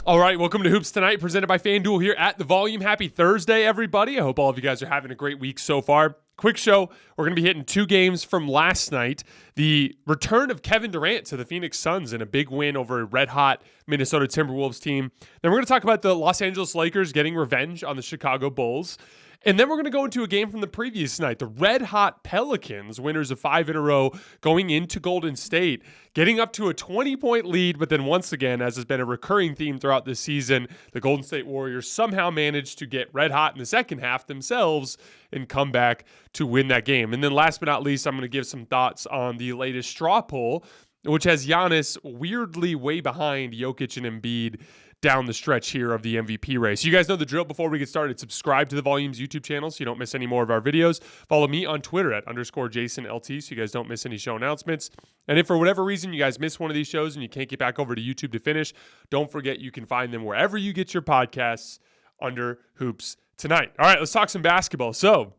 All right, welcome to Hoops Tonight, presented by FanDuel here at The Volume. Happy Thursday, everybody. I hope all of you guys are having a great week so far. Quick show. We're going to be hitting two games from last night. The return of Kevin Durant to the Phoenix Suns in a big win over a red-hot Minnesota Timberwolves team. Then we're going to talk about the Los Angeles Lakers getting revenge on the Chicago Bulls. And then we're going to go into a game from the previous night. The red-hot Pelicans, winners of 5 in a row, going into Golden State, getting up to a 20-point lead. But then once again, as has been a recurring theme throughout this season, the Golden State Warriors somehow managed to get red-hot in the second half themselves and come back to win that game. And then last but not least, I'm going to give some thoughts on the latest straw poll, which has Giannis weirdly way behind Jokic and Embiid down the stretch here of the MVP race. You guys know the drill. Before we get started, subscribe to the Volume's YouTube channel so you don't miss any more of our videos. Follow me on Twitter at _JasonLT so you guys don't miss any show announcements. And if for whatever reason you guys miss one of these shows and you can't get back over to YouTube to finish, don't forget you can find them wherever you get your podcasts under Hoops Tonight. All right, let's talk some basketball. So,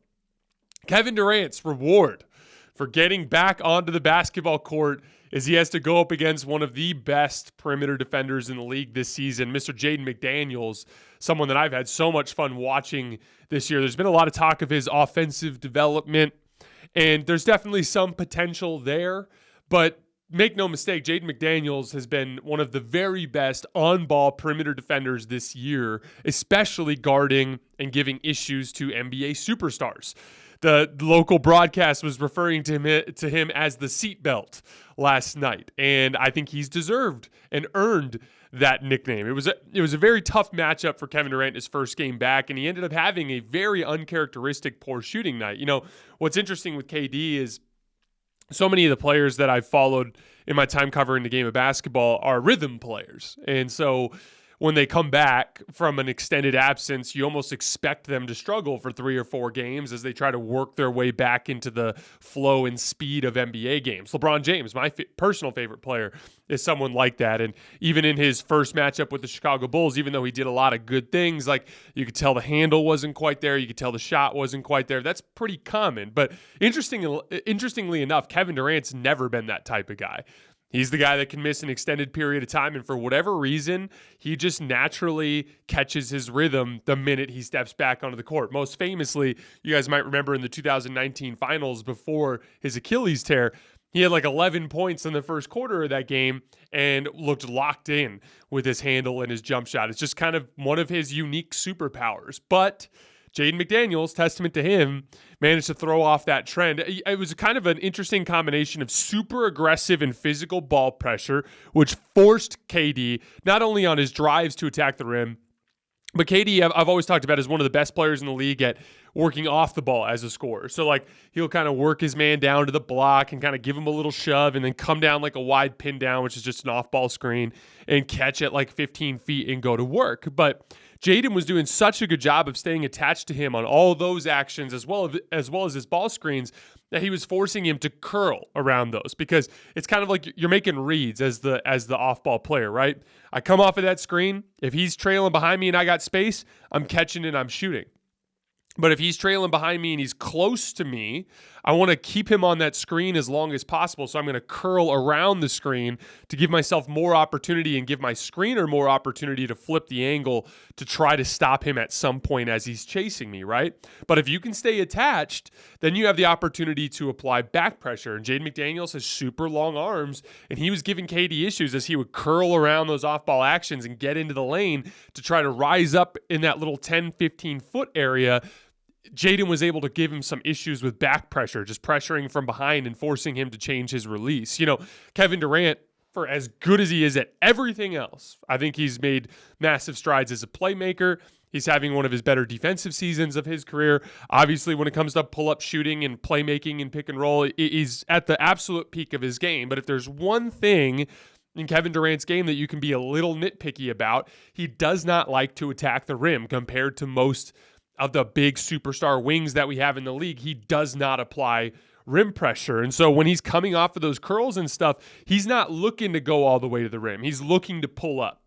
Kevin Durant's reward for getting back onto the basketball court is he has to go up against one of the best perimeter defenders in the league this season, Mr. Jaden McDaniels, someone that I've had so much fun watching this year. There's been a lot of talk of his offensive development, and there's definitely some potential there, but make no mistake, Jaden McDaniels has been one of the very best on-ball perimeter defenders this year, especially guarding and giving issues to NBA superstars. The local broadcast was referring to him as the seatbelt last night, and I think he's deserved and earned that nickname. It was a very tough matchup for Kevin Durant his first game back, and he ended up having a very uncharacteristic poor shooting night. You know, what's interesting with KD is so many of the players that I've followed in my time covering the game of basketball are rhythm players, and so when they come back from an extended absence, you almost expect them to struggle for 3 or 4 games as they try to work their way back into the flow and speed of NBA games. LeBron James, my personal favorite player, is someone like that. And even in his first matchup with the Chicago Bulls, even though he did a lot of good things, like you could tell the handle wasn't quite there, you could tell the shot wasn't quite there. That's pretty common. But interestingly enough, Kevin Durant's never been that type of guy. He's the guy that can miss an extended period of time, and for whatever reason, he just naturally catches his rhythm the minute he steps back onto the court. Most famously, you guys might remember in the 2019 finals before his Achilles tear, he had like 11 points in the first quarter of that game and looked locked in with his handle and his jump shot. It's just kind of one of his unique superpowers. But Jaden McDaniels, testament to him, managed to throw off that trend. It was kind of an interesting combination of super aggressive and physical ball pressure, which forced KD not only on his drives to attack the rim, but KD, I've always talked about as one of the best players in the league at working off the ball as a scorer. So, like, he'll kind of work his man down to the block and kind of give him a little shove and then come down like a wide pin down, which is just an off-ball screen, and catch at like 15 feet and go to work. But Jaden was doing such a good job of staying attached to him on all those actions as well as his ball screens that he was forcing him to curl around those, because it's kind of like you're making reads as the off-ball player, right? I come off of that screen. If he's trailing behind me and I got space, I'm catching and I'm shooting. But if he's trailing behind me and he's close to me, I want to keep him on that screen as long as possible. So I'm going to curl around the screen to give myself more opportunity and give my screener more opportunity to flip the angle to try to stop him at some point as he's chasing me, right? But if you can stay attached, then you have the opportunity to apply back pressure. And Jaden McDaniels has super long arms, and he was giving KD issues as he would curl around those off-ball actions and get into the lane to try to rise up in that little 10, 15-foot area. Jaden was able to give him some issues with back pressure, just pressuring from behind and forcing him to change his release. You know, Kevin Durant, for as good as he is at everything else, I think he's made massive strides as a playmaker. He's having one of his better defensive seasons of his career. Obviously, when it comes to pull-up shooting and playmaking and pick and roll, he's at the absolute peak of his game. But if there's one thing in Kevin Durant's game that you can be a little nitpicky about, he does not like to attack the rim compared to most of the big superstar wings that we have in the league. He does not apply rim pressure. And so when he's coming off of those curls and stuff, he's not looking to go all the way to the rim. He's looking to pull up.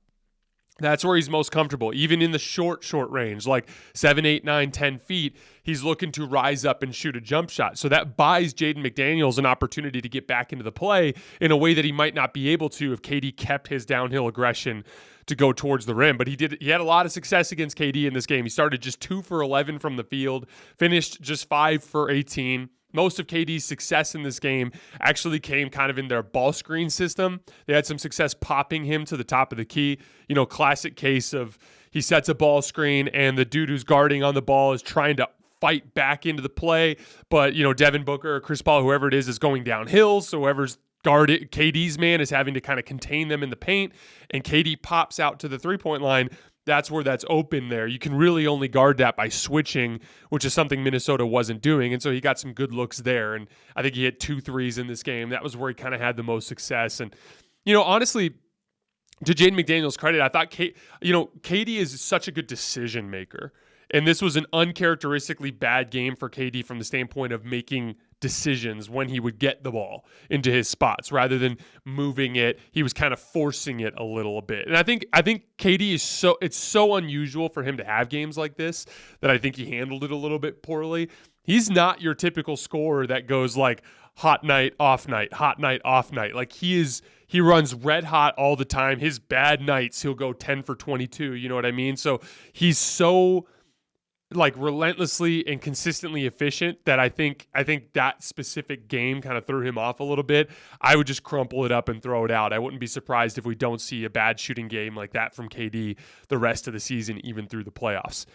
That's where he's most comfortable, even in the short range, like 7, 8, 9, 10 feet. He's looking to rise up and shoot a jump shot. So that buys Jaden McDaniels an opportunity to get back into the play in a way that he might not be able to if KD kept his downhill aggression to go towards the rim. But he had a lot of success against KD in this game. He started just 2 for 11 from the field, finished just 5 for 18. Most of KD's success in this game actually came kind of in their ball screen system. They had some success popping him to the top of the key. Classic case of he sets a ball screen and the dude who's guarding on the ball is trying to fight back into the play. But, Devin Booker or Chris Paul, whoever it is going downhill. So whoever's guarded KD's man is having to kind of contain them in the paint. And KD pops out to the three-point line. That's where that's open there. You can really only guard that by switching, which is something Minnesota wasn't doing. And so he got some good looks there. And I think he hit 2 threes in this game. That was where he kind of had the most success. And, honestly, to Jaden McDaniels' credit, I thought, KD is such a good decision maker. And this was an uncharacteristically bad game for KD from the standpoint of making decisions when he would get the ball into his spots rather than moving it. He was kind of forcing it a little bit. And I think KD it's so unusual for him to have games like this that I think he handled it a little bit poorly. He's not your typical scorer that goes like hot night, off night, hot night, off night. Like he runs red hot all the time. His bad nights, he'll go 10 for 22. You know what I mean? So he's so relentlessly and consistently efficient that I think that specific game kind of threw him off a little bit. I would just crumple it up and throw it out. I wouldn't be surprised if we don't see a bad shooting game like that from KD the rest of the season, even through the playoffs.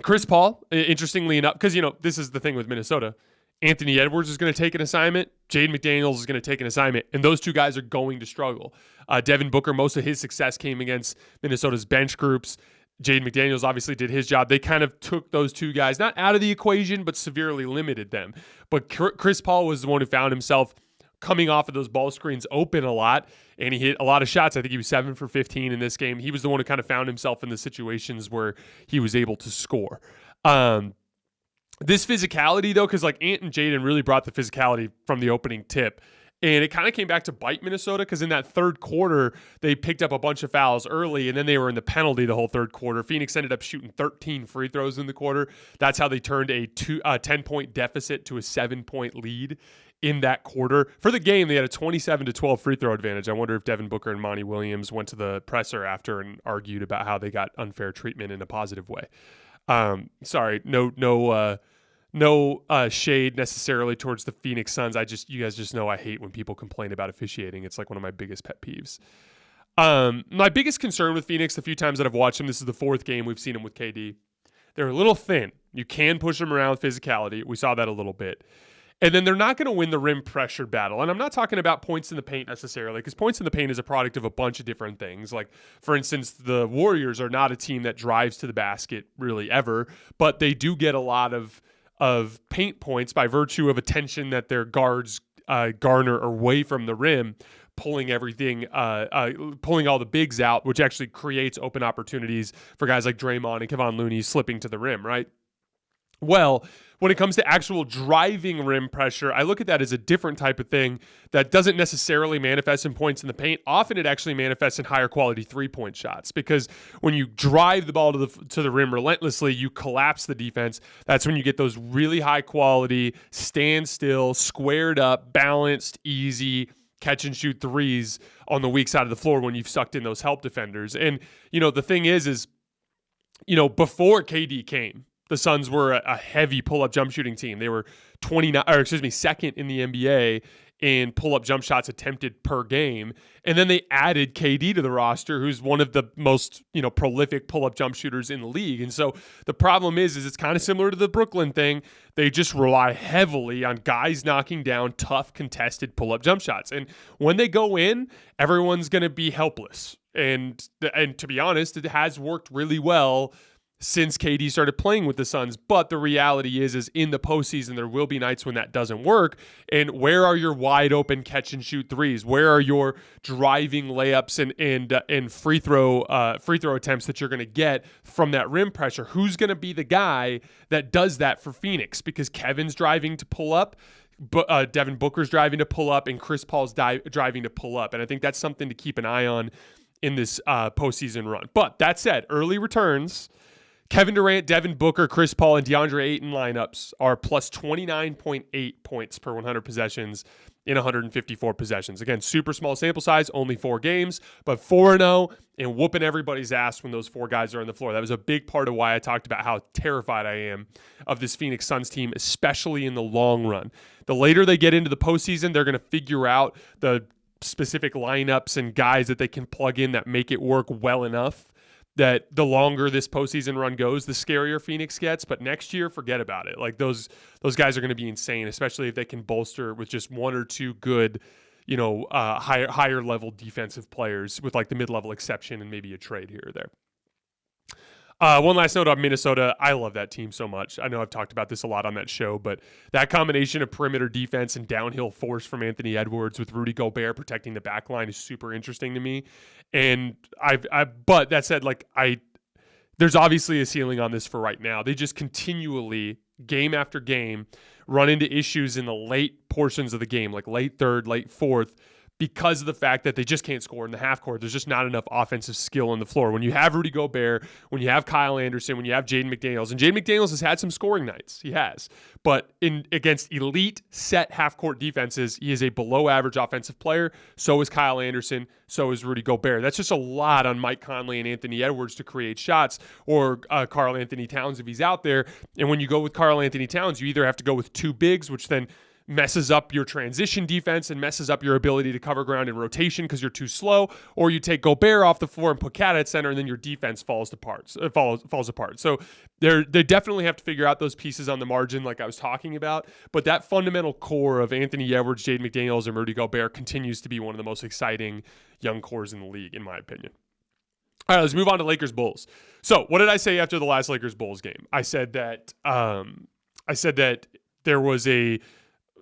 Chris Paul, interestingly enough, because, this is the thing with Minnesota. Anthony Edwards is going to take an assignment. Jaden McDaniels is going to take an assignment. And those two guys are going to struggle. Devin Booker, most of his success came against Minnesota's bench groups. Jaden McDaniels obviously did his job. They kind of took those two guys, not out of the equation, but severely limited them. But Chris Paul was the one who found himself coming off of those ball screens open a lot, and he hit a lot of shots. I think he was 7 for 15 in this game. He was the one who kind of found himself in the situations where he was able to score. This physicality, though, because Ant and Jaden really brought the physicality from the opening tip. And it kind of came back to bite Minnesota because in that third quarter, they picked up a bunch of fouls early, and then they were in the penalty the whole third quarter. Phoenix ended up shooting 13 free throws in the quarter. That's how they turned a 10-point deficit to a 7-point lead in that quarter. For the game, they had a 27-12 free throw advantage. I wonder if Devin Booker and Monty Williams went to the presser after and argued about how they got unfair treatment in a positive way. Sorry, no shade necessarily towards the Phoenix Suns. You guys just know I hate when people complain about officiating. It's like one of my biggest pet peeves. My biggest concern with Phoenix, the few times that I've watched them, this is the 4th game we've seen them with KD. They're a little thin. You can push them around with physicality. We saw that a little bit. And then they're not going to win the rim pressure battle. And I'm not talking about points in the paint necessarily, because points in the paint is a product of a bunch of different things. Like, for instance, the Warriors are not a team that drives to the basket really ever, but they do get a lot of paint points by virtue of attention that their guards garner away from the rim, pulling everything, pulling all the bigs out, which actually creates open opportunities for guys like Draymond and Kevon Looney slipping to the rim, right? Well, when it comes to actual driving rim pressure, I look at that as a different type of thing that doesn't necessarily manifest in points in the paint. Often it actually manifests in higher quality 3-point shots, because when you drive the ball to the rim relentlessly, you collapse the defense. That's when you get those really high quality, stand still, squared up, balanced, easy catch and shoot threes on the weak side of the floor when you've sucked in those help defenders. And, the thing is, before KD came, the Suns were a heavy pull-up jump shooting team. They were second in the NBA in pull-up jump shots attempted per game. And then they added KD to the roster, who's one of the most, prolific pull-up jump shooters in the league. And so the problem is it's kind of similar to the Brooklyn thing. They just rely heavily on guys knocking down tough, contested pull-up jump shots. And when they go in, everyone's going to be helpless. And to be honest, it has worked really well since KD started playing with the Suns. But the reality is in the postseason, there will be nights when that doesn't work. And where are your wide open catch and shoot threes? Where are your driving layups and free throw attempts that you're going to get from that rim pressure? Who's going to be the guy that does that for Phoenix? Because Kevin's driving to pull up, Devin Booker's driving to pull up, and Chris Paul's driving to pull up. And I think that's something to keep an eye on in this postseason run. But that said, early returns, Kevin Durant, Devin Booker, Chris Paul, and DeAndre Ayton lineups are plus 29.8 points per 100 possessions in 154 possessions. Again, super small sample size, only 4 games, but 4-0 and whooping everybody's ass when those 4 guys are on the floor. That was a big part of why I talked about how terrified I am of this Phoenix Suns team, especially in the long run. The later they get into the postseason, they're going to figure out the specific lineups and guys that they can plug in that make it work well enough that the longer this postseason run goes, the scarier Phoenix gets. But next year, forget about it. Like those guys are going to be insane, especially if they can bolster with just 1 or 2 good, higher level defensive players with like the mid-level exception and maybe a trade here or there. One last note on Minnesota. I love that team so much. I know I've talked about this a lot on that show, but that combination of perimeter defense and downhill force from Anthony Edwards with Rudy Gobert protecting the back line is super interesting to me. And but that said, there's obviously a ceiling on this for right now. They just continually, game after game, run into issues in the late portions of the game, like late third, late fourth, because of the fact that they just can't score in the half court. There's just not enough offensive skill on the floor. When you have Rudy Gobert, when you have Kyle Anderson, when you have Jaden McDaniels, and Jaden McDaniels has had some scoring nights. He has. But against elite set half-court defenses, he is a below-average offensive player. So is Kyle Anderson. So is Rudy Gobert. That's just a lot on Mike Conley and Anthony Edwards to create shots, or Karl Anthony Towns if he's out there. And when you go with Karl Anthony Towns, you either have to go with 2 bigs, which then messes up your transition defense and messes up your ability to cover ground in rotation because you're too slow, or you take Gobert off the floor and put Cat at center, and then your defense falls apart. So they definitely have to figure out those pieces on the margin like I was talking about, but that fundamental core of Anthony Edwards, Jaden McDaniels, and Rudy Gobert continues to be one of the most exciting young cores in the league, in my opinion. All right, let's move on to Lakers-Bulls. So what did I say after the last Lakers-Bulls game? I said that there was a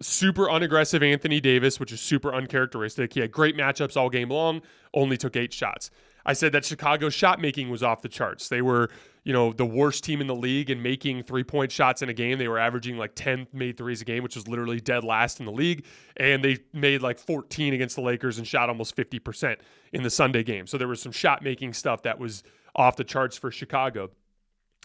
super unaggressive Anthony Davis, which is super uncharacteristic. He had great matchups all game long, only took 8 shots. I said that Chicago's shot making was off the charts. They were, the worst team in the league in making 3-point shots in a game. They were averaging like 10 made threes a game, which was literally dead last in the league. And they made like 14 against the Lakers and shot almost 50% in the Sunday game. So there was some shot making stuff that was off the charts for Chicago.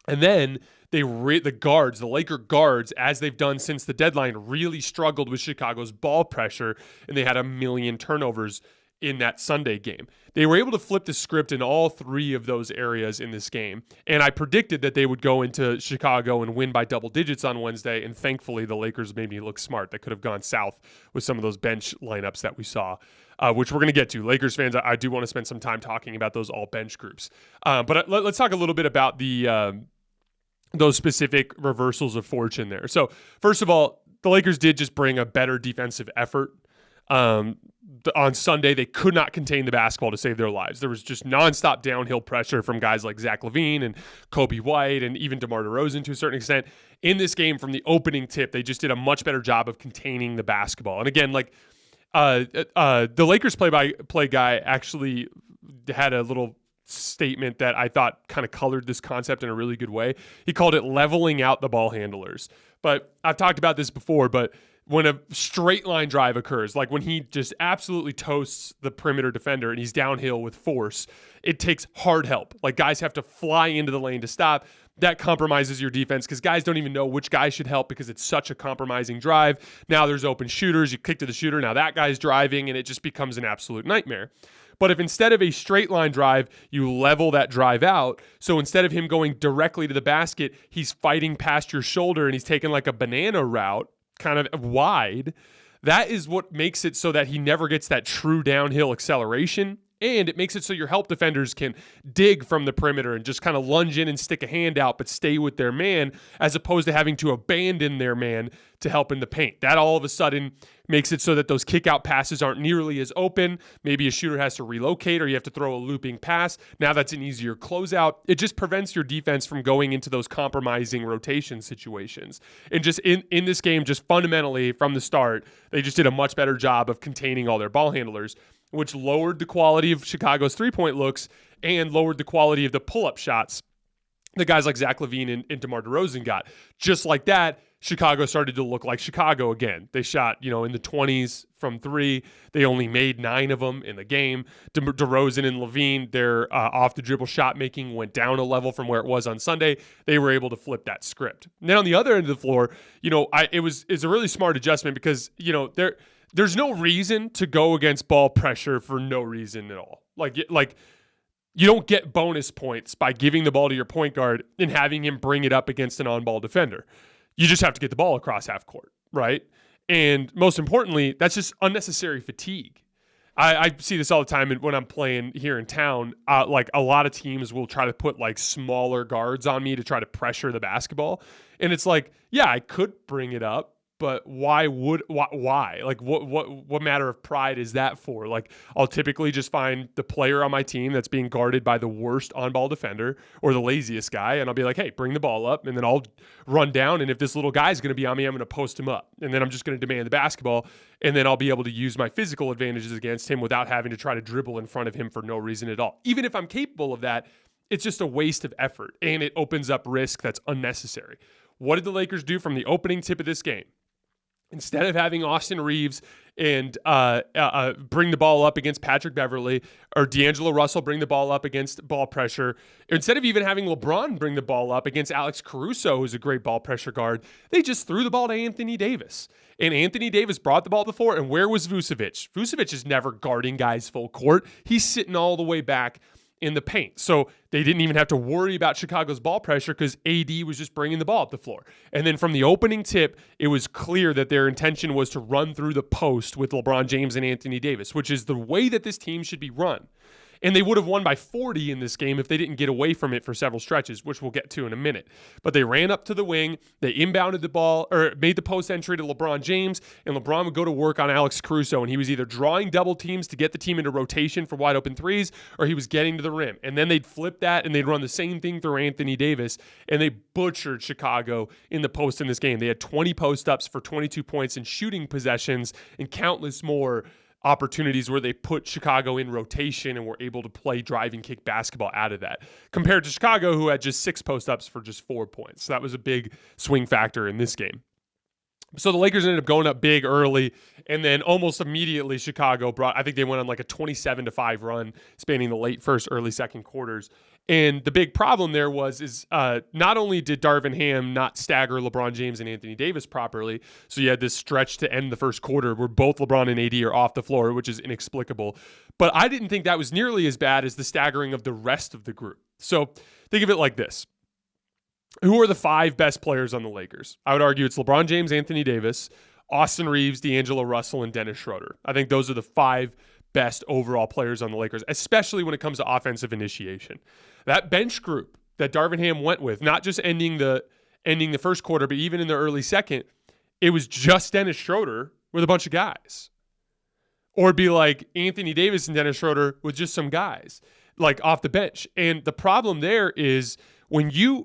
And then the Laker guards, as they've done since the deadline, really struggled with Chicago's ball pressure, and they had 1 million turnovers in that Sunday game. They were able to flip the script in all 3 of those areas in this game, and I predicted that they would go into Chicago and win by double digits on Wednesday, and thankfully the Lakers made me look smart. That could have gone south with some of those bench lineups that we saw, which we're going to get to. Lakers fans, I do want to spend some time talking about those all-bench groups. But let's talk a little bit about those specific reversals of fortune there. So first of all, the Lakers did just bring a better defensive effort. On Sunday, they could not contain the basketball to save their lives. There was just nonstop downhill pressure from guys like Zach LaVine and Kobe White and even DeMar DeRozan to a certain extent. In this game, from the opening tip, they just did a much better job of containing the basketball. And again, the Lakers play-by-play guy actually had a little statement that I thought kind of colored this concept in a really good way. He called it leveling out the ball handlers. But I've talked about this before, but when a straight line drive occurs, like when he just absolutely toasts the perimeter defender and he's downhill with force, it takes hard help. Like guys have to fly into the lane to stop. That compromises your defense because guys don't even know which guy should help because it's such a compromising drive. Now there's open shooters. You kick to the shooter. Now that guy's driving, and it just becomes an absolute nightmare. But if instead of a straight line drive, you level that drive out, so instead of him going directly to the basket, he's fighting past your shoulder and he's taking like a banana route, kind of wide, that is what makes it so that he never gets that true downhill acceleration. And it makes it so your help defenders can dig from the perimeter and just kind of lunge in and stick a hand out, but stay with their man, as opposed to having to abandon their man to help in the paint. That all of a sudden makes it so that those kick-out passes aren't nearly as open. Maybe a shooter has to relocate, or you have to throw a looping pass. Now that's an easier closeout. It just prevents your defense from going into those compromising rotation situations. And just in this game, just fundamentally from the start, they just did a much better job of containing all their ball handlers, which lowered the quality of Chicago's three-point looks and lowered the quality of the pull-up shots that guys like Zach LaVine and DeMar DeRozan got. Just like that, Chicago started to look like Chicago again. They shot, in the 20s from three. They only made 9 of them in the game. DeRozan and LaVine, their off-the-dribble shot making went down a level from where it was on Sunday. They were able to flip that script. And then on the other end of the floor, it's a really smart adjustment because, there's no reason to go against ball pressure for no reason at all. Like you don't get bonus points by giving the ball to your point guard and having him bring it up against an on-ball defender. You just have to get the ball across half court, right? And most importantly, that's just unnecessary fatigue. I see this all the time when I'm playing here in town. Like a lot of teams will try to put like smaller guards on me to try to pressure the basketball. And it's like, yeah, I could bring it up, but why? Like what matter of pride is that for? Like I'll typically just find the player on my team that's being guarded by the worst on-ball defender or the laziest guy, and I'll be like, hey, bring the ball up, and then I'll run down, and if this little guy's going to be on me, I'm going to post him up, and then I'm just going to demand the basketball, and then I'll be able to use my physical advantages against him without having to try to dribble in front of him for no reason at all. Even if I'm capable of that, it's just a waste of effort, and it opens up risk that's unnecessary. What did the Lakers do from the opening tip of this game? Instead of having Austin Reeves and bring the ball up against Patrick Beverley or D'Angelo Russell bring the ball up against ball pressure, instead of even having LeBron bring the ball up against Alex Caruso, who's a great ball pressure guard, they just threw the ball to Anthony Davis. And Anthony Davis brought the ball to the floor, and where was Vucevic? Vucevic is never guarding guys full court. He's sitting all the way back in the paint. So they didn't even have to worry about Chicago's ball pressure because AD was just bringing the ball up the floor. And then from the opening tip, it was clear that their intention was to run through the post with LeBron James and Anthony Davis, which is the way that this team should be run. And they would have won by 40 in this game if they didn't get away from it for several stretches, which we'll get to in a minute. But they ran up to the wing, they inbounded the ball, or made the post entry to LeBron James, and LeBron would go to work on Alex Caruso, and he was either drawing double teams to get the team into rotation for wide open threes, or he was getting to the rim. And then they'd flip that, and they'd run the same thing through Anthony Davis, and they butchered Chicago in the post in this game. They had 20 post-ups for 22 points in shooting possessions and countless more opportunities where they put Chicago in rotation and were able to play drive and kick basketball out of that, compared to Chicago, who had just 6 post-ups for just 4 points. So that was a big swing factor in this game. So the Lakers ended up going up big early, and then almost immediately Chicago I think they went on like a 27-5 run spanning the late first, early second quarters. And the big problem there is not only did Darvin Ham not stagger LeBron James and Anthony Davis properly, so you had this stretch to end the first quarter where both LeBron and AD are off the floor, which is inexplicable. But I didn't think that was nearly as bad as the staggering of the rest of the group. So think of it like this. Who are the 5 best players on the Lakers? I would argue it's LeBron James, Anthony Davis, Austin Reeves, D'Angelo Russell, and Dennis Schroeder. I think those are the 5 best overall players on the Lakers, especially when it comes to offensive initiation. That bench group that Darvin Ham went with, not just ending the first quarter, but even in the early second, it was just Dennis Schroeder with a bunch of guys. Or it'd be like Anthony Davis and Dennis Schroeder with just some guys, like off the bench. And the problem there is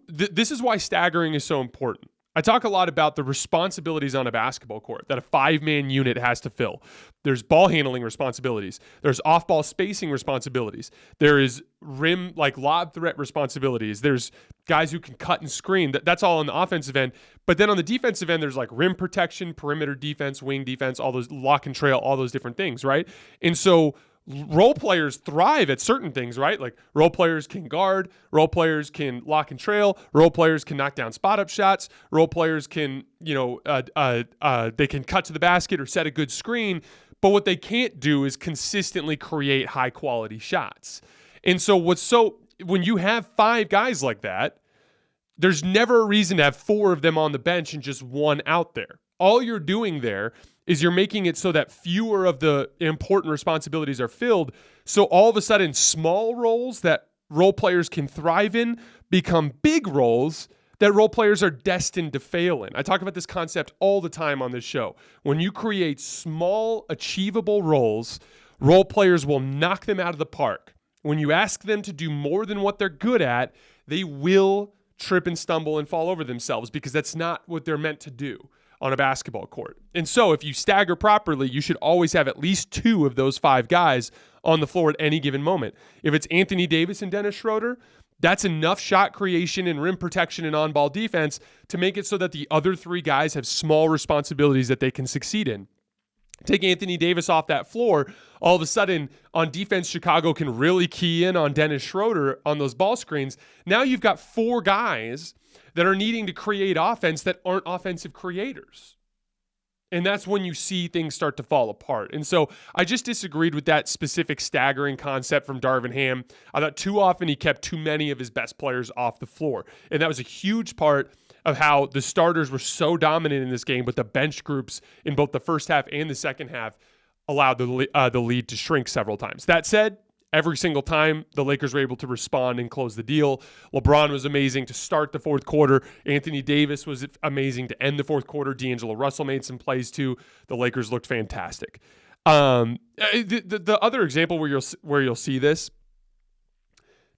this is why staggering is so important. I talk a lot about the responsibilities on a basketball court that a 5-man unit has to fill. There's ball handling responsibilities. There's off-ball spacing responsibilities. There is rim, like lob threat responsibilities. There's guys who can cut and screen. That's all on the offensive end. But then on the defensive end, there's like rim protection, perimeter defense, wing defense, all those lock and trail, all those different things, right? And so role players thrive at certain things, right? Like role players can guard, role players can lock and trail, role players can knock down spot up shots, role players can, they can cut to the basket or set a good screen. But what they can't do is consistently create high quality shots. And so when you have 5 guys like that, there's never a reason to have 4 of them on the bench and just 1 out there. All you're doing there is you're making it so that fewer of the important responsibilities are filled. So all of a sudden, small roles that role players can thrive in become big roles that role players are destined to fail in. I talk about this concept all the time on this show. When you create small, achievable roles, role players will knock them out of the park. When you ask them to do more than what they're good at, they will trip and stumble and fall over themselves because that's not what they're meant to do on a basketball court. And so if you stagger properly, you should always have at least 2 of those 5 guys on the floor at any given moment. If it's Anthony Davis and Dennis Schroeder, That's enough shot creation and rim protection and on-ball defense to make it so that the other three guys have small responsibilities that they can succeed in. Take Anthony Davis off that floor, all of a sudden on defense, Chicago can really key in on Dennis Schroeder on those ball screens. Now you've got four guys that are needing to create offense that aren't offensive creators. And that's when you see things start to fall apart. And so I just disagreed with that specific staggering concept from Darvin Ham. I thought too often he kept too many of his best players off the floor. And that was a huge part of how the starters were so dominant in this game, but the bench groups in both the first half and the second half allowed the lead to shrink several times. That said, every single time the Lakers were able to respond and close the deal. LeBron was amazing to start the fourth quarter. Anthony Davis was amazing to end the fourth quarter. D'Angelo Russell made some plays too. The Lakers looked fantastic. The other example where you'll see this,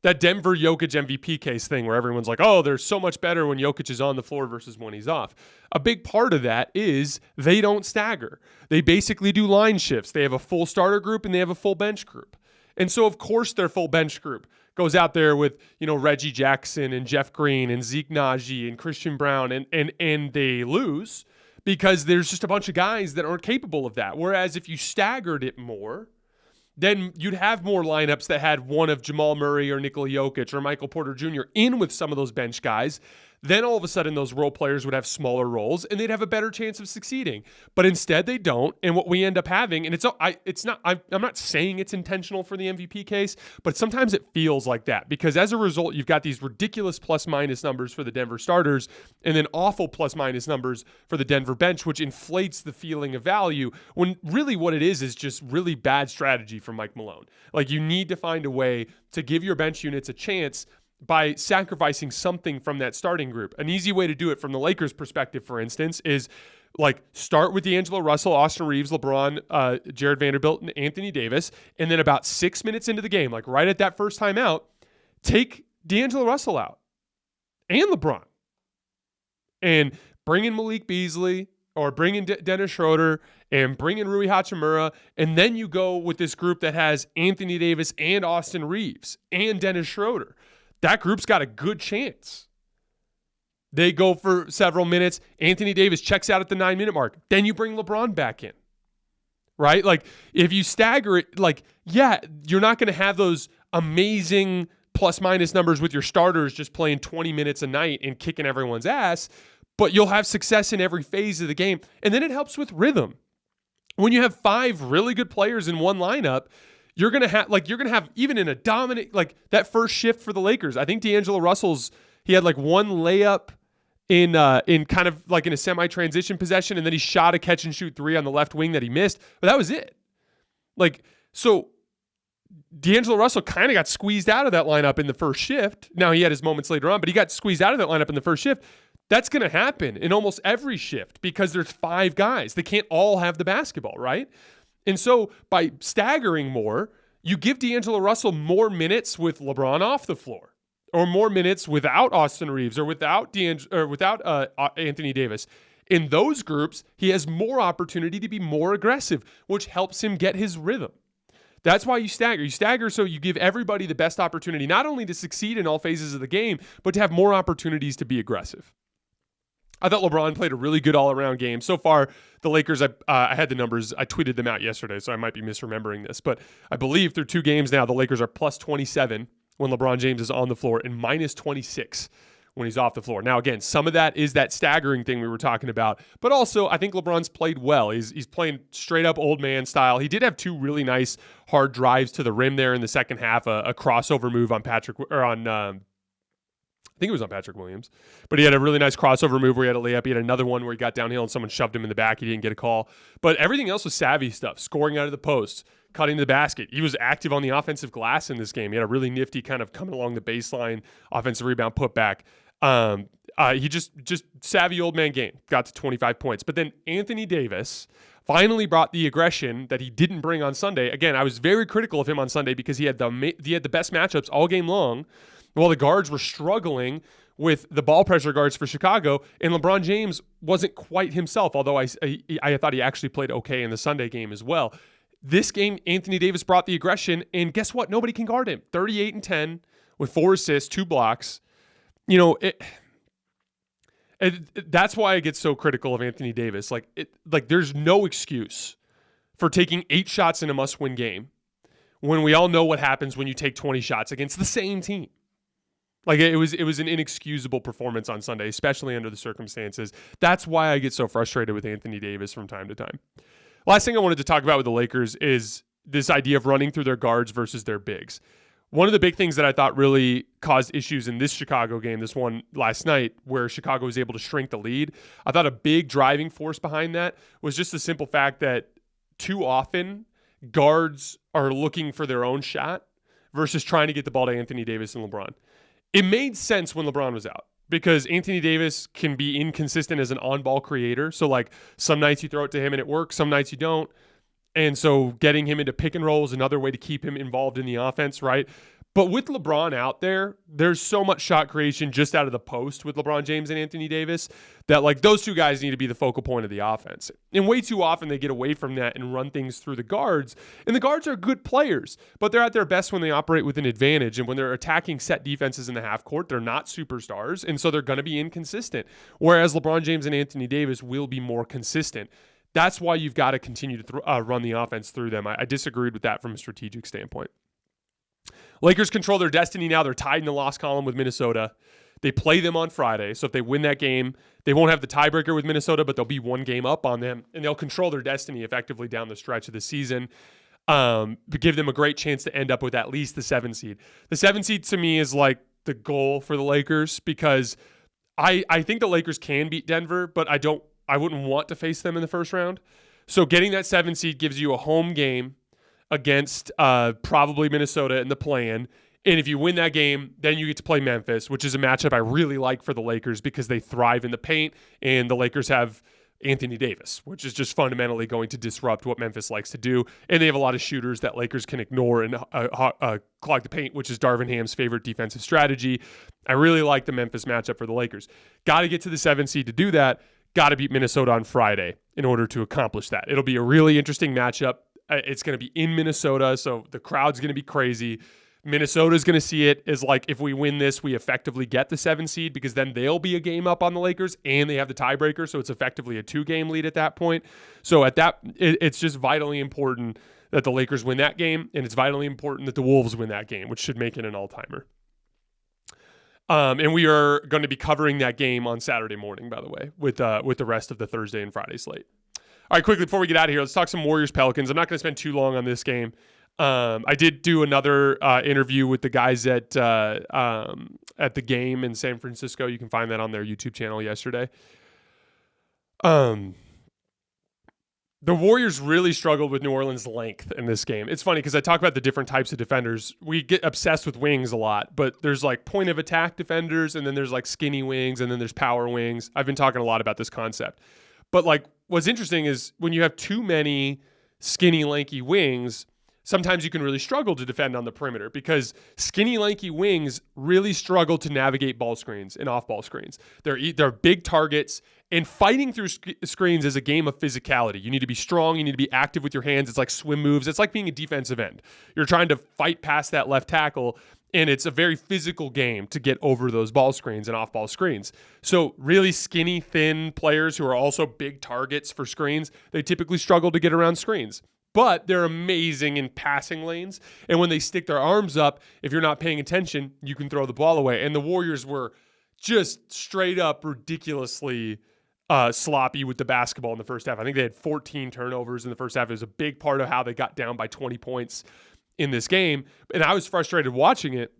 that Denver Jokic MVP case thing where everyone's like, oh, they're so much better when Jokic is on the floor versus when he's off. A big part of that is they don't stagger. They basically do line shifts. They have a full starter group and they have a full bench group. And so, of course, their full bench group goes out there with, Reggie Jackson and Jeff Green and Zeke Naji and Christian Brown, and they lose because there's just a bunch of guys that aren't capable of that. Whereas if you staggered it more, then you'd have more lineups that had one of Jamal Murray or Nikola Jokic or Michael Porter Jr. in with some of those bench guys. Then all of a sudden those role players would have smaller roles and they'd have a better chance of succeeding. But instead they don't. And what we end up having, and I'm not saying it's intentional for the MVP case, but sometimes it feels like that because as a result, you've got these ridiculous plus minus numbers for the Denver starters and then awful plus minus numbers for the Denver bench, which inflates the feeling of value when really what it is just really bad strategy from Mike Malone. Like you need to find a way to give your bench units a chance by sacrificing something from that starting group. An easy way to do it from the Lakers' perspective, for instance, is like start with D'Angelo Russell, Austin Reeves, LeBron, Jared Vanderbilt, and Anthony Davis, and then about 6 minutes into the game, like right at that first time out, take D'Angelo Russell out and LeBron and bring in Malik Beasley or bring in Dennis Schroeder and bring in Rui Hachimura, and then you go with this group that has Anthony Davis and Austin Reeves and Dennis Schroeder. That group's got a good chance. They go for several minutes. Anthony Davis checks out at the 9-minute mark. Then you bring LeBron back in, right? Like if you stagger it, like, yeah, you're not going to have those amazing plus minus numbers with your starters just playing 20 minutes a night and kicking everyone's ass, but you'll have success in every phase of the game. And then it helps with rhythm. When you have 5 really good players in one lineup, you're going to have even in a dominant, like that first shift for the Lakers. I think D'Angelo Russell's, he had like one layup in kind of like in a semi-transition possession, and then he shot a catch and shoot 3 on the left wing that he missed. But that was it. Like, so D'Angelo Russell kind of got squeezed out of that lineup in the first shift. Now he had his moments later on, but he got squeezed out of that lineup in the first shift. That's going to happen in almost every shift because there's 5 guys. They can't all have the basketball, right? And so by staggering more, you give D'Angelo Russell more minutes with LeBron off the floor or more minutes without Austin Reeves or without Anthony Davis. In those groups, he has more opportunity to be more aggressive, which helps him get his rhythm. That's why you stagger. You stagger so you give everybody the best opportunity, not only to succeed in all phases of the game, but to have more opportunities to be aggressive. I thought LeBron played a really good all-around game. So far, the Lakers, I had the numbers. I tweeted them out yesterday, so I might be misremembering this. But I believe through 2 games now, the Lakers are plus 27 when LeBron James is on the floor and minus 26 when he's off the floor. Now, again, some of that is that staggering thing we were talking about. But also, I think LeBron's played well. He's playing straight-up old man style. He did have 2 really nice hard drives to the rim there in the second half, a crossover move on I think it was on Patrick Williams, but he had a really nice crossover move where he had a layup. He had another one where he got downhill and someone shoved him in the back. He didn't get a call, but everything else was savvy stuff, scoring out of the post, cutting the basket. He was active on the offensive glass in this game. He had a really nifty kind of coming along the baseline offensive rebound putback. He just savvy old man game, got to 25 points. But then Anthony Davis finally brought the aggression that he didn't bring on Sunday. Again, I was very critical of him on Sunday because he had the best matchups all game long, while the guards were struggling with the ball pressure guards for Chicago, and LeBron James wasn't quite himself, although I thought he actually played okay in the Sunday game as well. This game, Anthony Davis brought the aggression, and guess what? Nobody can guard him. 38 and 10, with 4 assists, 2 blocks. That's why I get so critical of Anthony Davis. There's no excuse for taking 8 shots in a must-win game when we all know what happens when you take 20 shots against the same team. It was an inexcusable performance on Sunday, especially under the circumstances. That's why I get so frustrated with Anthony Davis from time to time. Last thing I wanted to talk about with the Lakers is this idea of running through their guards versus their bigs. One of the big things that I thought really caused issues in this Chicago game, this one last night, where Chicago was able to shrink the lead, I thought a big driving force behind that was just the simple fact that too often guards are looking for their own shot versus trying to get the ball to Anthony Davis and LeBron. It made sense when LeBron was out because Anthony Davis can be inconsistent as an on-ball creator. So, some nights you throw it to him and it works, some nights you don't. And so getting him into pick and roll is another way to keep him involved in the offense, right? But with LeBron out there, there's so much shot creation just out of the post with LeBron James and Anthony Davis that those two guys need to be the focal point of the offense. And way too often they get away from that and run things through the guards. And the guards are good players, but they're at their best when they operate with an advantage. And when they're attacking set defenses in the half court, they're not superstars. And so they're going to be inconsistent. Whereas LeBron James and Anthony Davis will be more consistent. That's why you've got to continue to run the offense through them. I disagreed with that from a strategic standpoint. Lakers control their destiny now. They're tied in the loss column with Minnesota. They play them on Friday. So if they win that game, they won't have the tiebreaker with Minnesota, but they'll be 1 game up on them, and they'll control their destiny effectively down the stretch of the season. Give them a great chance to end up with at least the 7 seed. The 7 seed to me is the goal for the Lakers because I think the Lakers can beat Denver, but I wouldn't want to face them in the first round. So getting that 7 seed gives you a home game against probably Minnesota in the play-in. And if you win that game, then you get to play Memphis, which is a matchup I really like for the Lakers because they thrive in the paint, and the Lakers have Anthony Davis, which is just fundamentally going to disrupt what Memphis likes to do. And they have a lot of shooters that Lakers can ignore and clog the paint, which is Darvin Ham's favorite defensive strategy. I really like the Memphis matchup for the Lakers. Got to get to the 7 seed to do that. Got to beat Minnesota on Friday in order to accomplish that. It'll be a really interesting matchup. It's going to be in Minnesota, so the crowd's going to be crazy. Minnesota's going to see it as if we win this, we effectively get the 7 seed because then they'll be a game up on the Lakers and they have the tiebreaker, so it's effectively a 2-game lead at that point. So it's just vitally important that the Lakers win that game, and it's vitally important that the Wolves win that game, which should make it an all-timer. And we are going to be covering that game on Saturday morning, by the way, with the rest of the Thursday and Friday slate. All right, quickly, before we get out of here, let's talk some Warriors-Pelicans. I'm not going to spend too long on this game. I did do another interview with the guys at the game in San Francisco. You can find that on their YouTube channel yesterday. The Warriors really struggled with New Orleans' length in this game. It's funny because I talk about the different types of defenders. We get obsessed with wings a lot, but there's point of attack defenders, and then there's skinny wings, and then there's power wings. I've been talking a lot about this concept. But what's interesting is when you have too many skinny, lanky wings, sometimes you can really struggle to defend on the perimeter because skinny, lanky wings really struggle to navigate ball screens and off-ball screens. They're big targets, and fighting through screens is a game of physicality. You need to be strong. You need to be active with your hands. It's like swim moves. It's like being a defensive end. You're trying to fight past that left tackle, and it's a very physical game to get over those ball screens and off-ball screens. So really skinny, thin players who are also big targets for screens, they typically struggle to get around screens. But they're amazing in passing lanes. And when they stick their arms up, if you're not paying attention, you can throw the ball away. And the Warriors were just straight up ridiculously sloppy with the basketball in the first half. I think they had 14 turnovers in the first half. It was a big part of how they got down by 20 points in this game. And I was frustrated watching it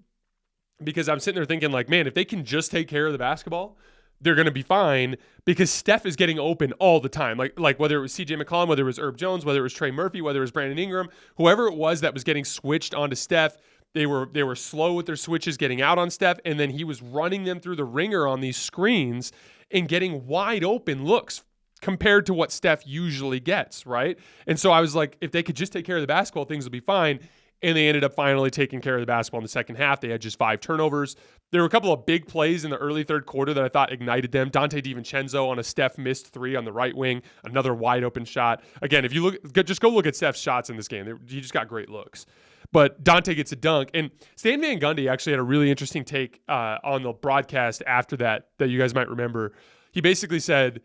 because I'm sitting there thinking man, if they can just take care of the basketball, they're going to be fine because Steph is getting open all the time. Like whether it was CJ McCollum, whether it was Herb Jones, whether it was Trey Murphy, whether it was Brandon Ingram, whoever it was that was getting switched onto Steph, they were slow with their switches getting out on Steph, and then he was running them through the ringer on these screens and getting wide open looks compared to what Steph usually gets, right? And so I was like, if they could just take care of the basketball, things will be fine. And they ended up finally taking care of the basketball in the second half. They had just 5 turnovers. There were a couple of big plays in the early third quarter that I thought ignited them. Dante DiVincenzo on a Steph missed 3 on the right wing, another wide open shot. Again, if you just go look at Steph's shots in this game. He just got great looks. but Dante gets a dunk. And Stan Van Gundy actually had a really interesting take on the broadcast after that you guys might remember. He basically said,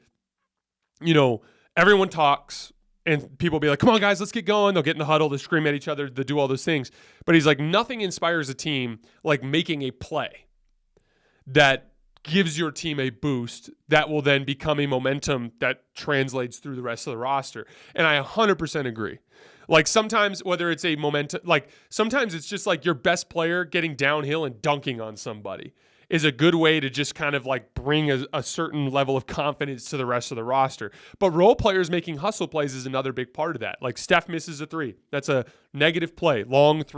everyone talks and people be like, come on, guys, let's get going. They'll get in the huddle, they scream at each other, they do all those things. But he's like, nothing inspires a team like making a play that gives your team a boost that will then become a momentum that translates through the rest of the roster. And I 100% agree. Like sometimes, whether it's a momentum, like sometimes it's just like your best player getting downhill and dunking on somebody is a good way to just kind of like bring a certain level of confidence to the rest of the roster. But role players making hustle plays is another big part of that. Like Steph misses a three. That's a negative play. Long missed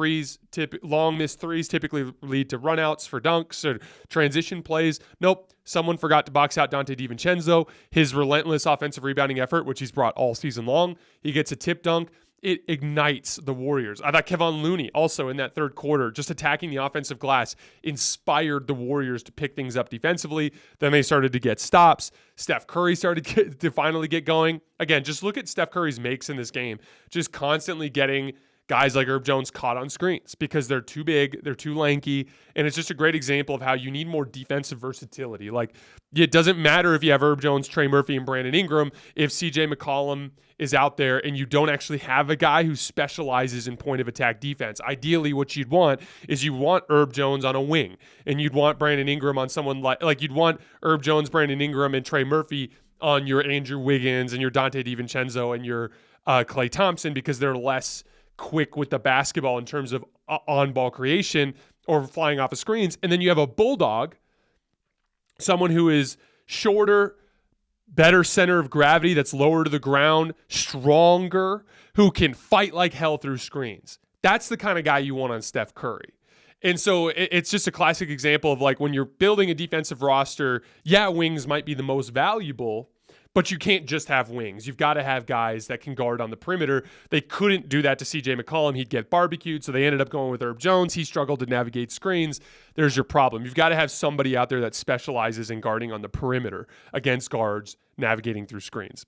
threes typically lead to runouts for dunks or transition plays. Nope. Someone forgot to box out Dante DiVincenzo. His relentless offensive rebounding effort, which he's brought all season long. He gets a tip dunk. It ignites the Warriors. I thought Kevon Looney also in that third quarter, just attacking the offensive glass, inspired the Warriors to pick things up defensively. Then they started to get stops. Steph Curry started to finally get going. Again, just look at Steph Curry's makes in this game. Just constantly getting guys like Herb Jones caught on screens because they're too big, they're too lanky, and it's just a great example of how you need more defensive versatility. Like, it doesn't matter if you have Herb Jones, Trey Murphy, and Brandon Ingram if CJ McCollum is out there and you don't actually have a guy who specializes in point of attack defense. Ideally, what you'd want is you want Herb Jones on a wing, and you'd want Brandon Ingram on someone like you'd want Herb Jones, Brandon Ingram, and Trey Murphy on your Andrew Wiggins and your Dante DiVincenzo and your Klay Thompson, because they're less quick with the basketball in terms of on-ball creation or flying off of screens. And then you have a bulldog, someone who is shorter, better center of gravity, that's lower to the ground, stronger, who can fight like hell through screens. That's the kind of guy you want on Steph Curry. And so it's just a classic example of like when you're building a defensive roster, wings might be the most valuable, but you can't just have wings. You've got to have guys that can guard on the perimeter. They couldn't do that to CJ McCollum. He'd get barbecued, so they ended up going with Herb Jones. He struggled to navigate screens. There's your problem. You've got to have somebody out there that specializes in guarding on the perimeter against guards navigating through screens.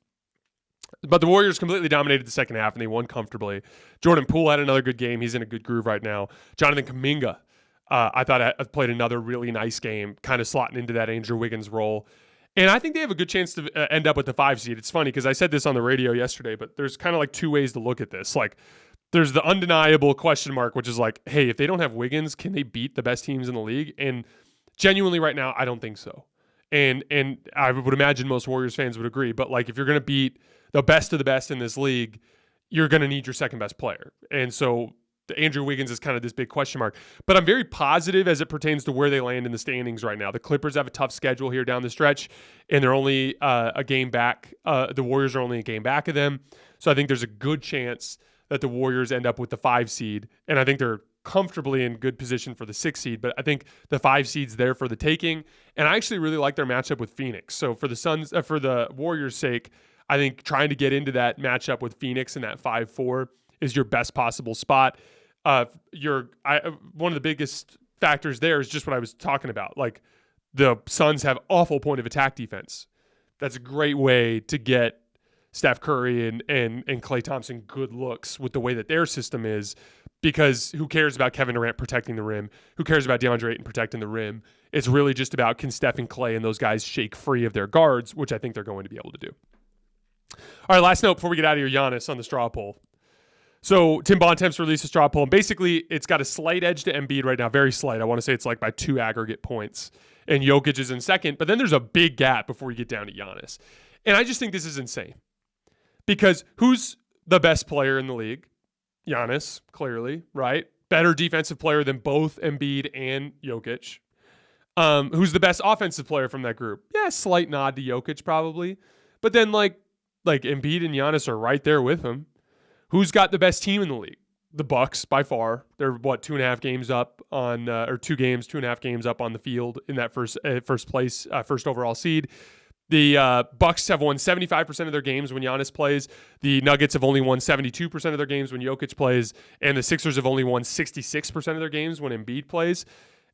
But the Warriors completely dominated the second half, and they won comfortably. Jordan Poole had another good game. He's in a good groove right now. Jonathan Kuminga, I thought, played another really nice game, kind of slotting into that Andrew Wiggins role. And I think they have a good chance to end up with the 5 seed. It's funny because I said this on the radio yesterday, but there's kind of like two ways to look at this. Like, there's the undeniable question mark, which is like, hey, if they don't have Wiggins, can they beat the best teams in the league? And genuinely right now, I don't think so. And I would imagine most Warriors fans would agree. But like, if you're going to beat the best of the best in this league, you're going to need your second best player. And so Andrew Wiggins is kind of this big question mark. But I'm very positive as it pertains to where they land in the standings right now. The Clippers have a tough schedule here down the stretch, and they're only a game back. The Warriors are only a game back of them. So I think there's a good chance that the Warriors end up with the 5 seed. And I think they're comfortably in good position for the 6 seed. But I think the 5 seed's there for the taking. And I actually really like their matchup with Phoenix. So for the Warriors' sake, I think trying to get into that matchup with Phoenix in that 5-4 is your best possible spot. One of the biggest factors there is just what I was talking about. Like, the Suns have awful point of attack defense. That's a great way to get Steph Curry and Klay Thompson good looks with the way that their system is, because who cares about Kevin Durant protecting the rim? Who cares about DeAndre Ayton protecting the rim? It's really just about, can Steph and Klay and those guys shake free of their guards, which I think they're going to be able to do. All right, last note before we get out of here, Giannis on the straw poll. So Tim Bontemps released a straw poll, and basically it's got a slight edge to Embiid right now, very slight. I want to say it's like by 2 aggregate points. And Jokic is in second, but then there's a big gap before you get down to Giannis. And I just think this is insane. Because who's the best player in the league? Giannis, clearly, right? Better defensive player than both Embiid and Jokic. Who's the best offensive player from that group? Yeah, slight nod to Jokic probably. But then like Embiid and Giannis are right there with him. Who's got the best team in the league? The Bucks by far. They're 2.5 games up on, or 2 games, 2.5 games up on the field in that first place, first overall seed. The Bucks have won 75% of their games when Giannis plays. The Nuggets have only won 72% of their games when Jokic plays, and the Sixers have only won 66% of their games when Embiid plays.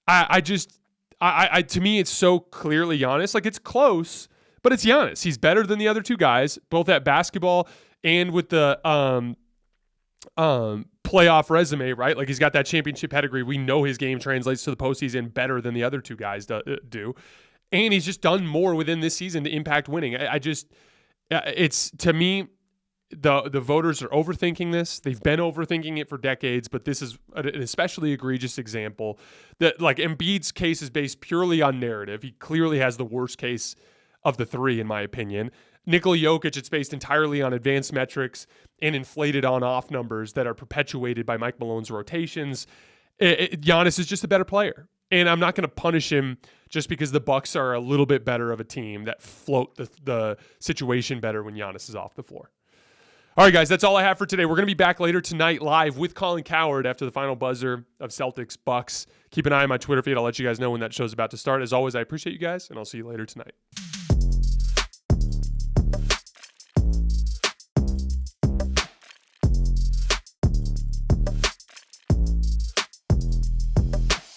To me, it's so clearly Giannis. Like, it's close, but it's Giannis. He's better than the other two guys, both at basketball and with the playoff resume, right? Like he's got that championship pedigree. We know his game translates to the postseason better than the other two guys do. And he's just done more within this season to impact winning. It's to me, the voters are overthinking this. They've been overthinking it for decades, but this is an especially egregious example. That like Embiid's case is based purely on narrative. He clearly has the worst case of the three, in my opinion. Nikola Jokic, it's based entirely on advanced metrics and inflated on-off numbers that are perpetuated by Mike Malone's rotations. Giannis is just a better player. And I'm not going to punish him just because the Bucks are a little bit better of a team that float the situation better when Giannis is off the floor. All right, guys, that's all I have for today. We're going to be back later tonight live with Colin Cowherd after the final buzzer of Celtics Bucks. Keep an eye on my Twitter feed. I'll let you guys know when that show's about to start. As always, I appreciate you guys, and I'll see you later tonight.